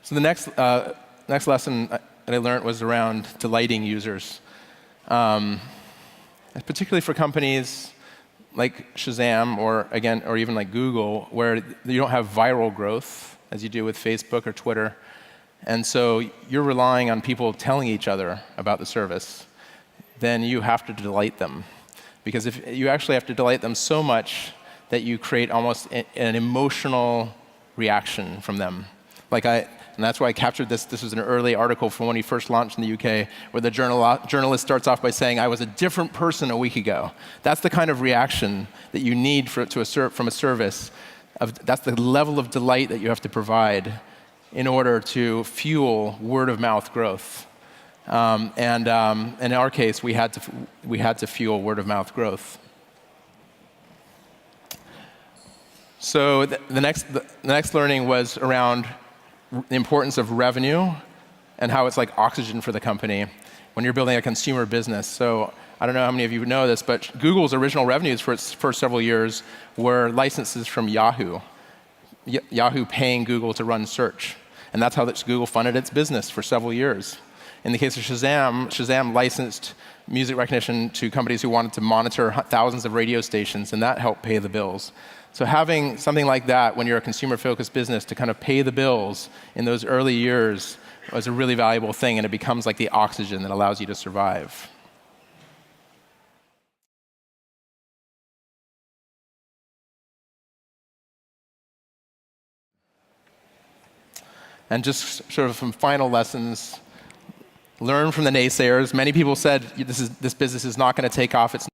So the next lesson that I learned was around delighting users, particularly for companies like Shazam or even like Google, where you don't have viral growth as you do with Facebook or Twitter. And so you're relying on people telling each other about the service. Then you have to delight them. Because if you actually have to delight them so much that you create almost an emotional reaction from them. And that's why I captured this. This was an early article from when he first launched in the UK, where the journalist starts off by saying, "I was a different person a week ago." That's the kind of reaction that you need from a service. That's the level of delight that you have to provide in order to fuel word-of-mouth growth. And in our case, we had to fuel word-of-mouth growth. So the next learning was around the importance of revenue and how it's like oxygen for the company when you're building a consumer business. So I don't know how many of you know this, but Google's original revenues for its first several years were licenses from Yahoo. Yahoo paying Google to run search. And that's how Google funded its business for several years. In the case of Shazam, Shazam licensed music recognition to companies who wanted to monitor thousands of radio stations, and that helped pay the bills. So having something like that when you're a consumer-focused business to kind of pay the bills in those early years was a really valuable thing, and it becomes like the oxygen that allows you to survive. And just sort of some final lessons. Learn from the naysayers. Many people said this business is not going to take off. It's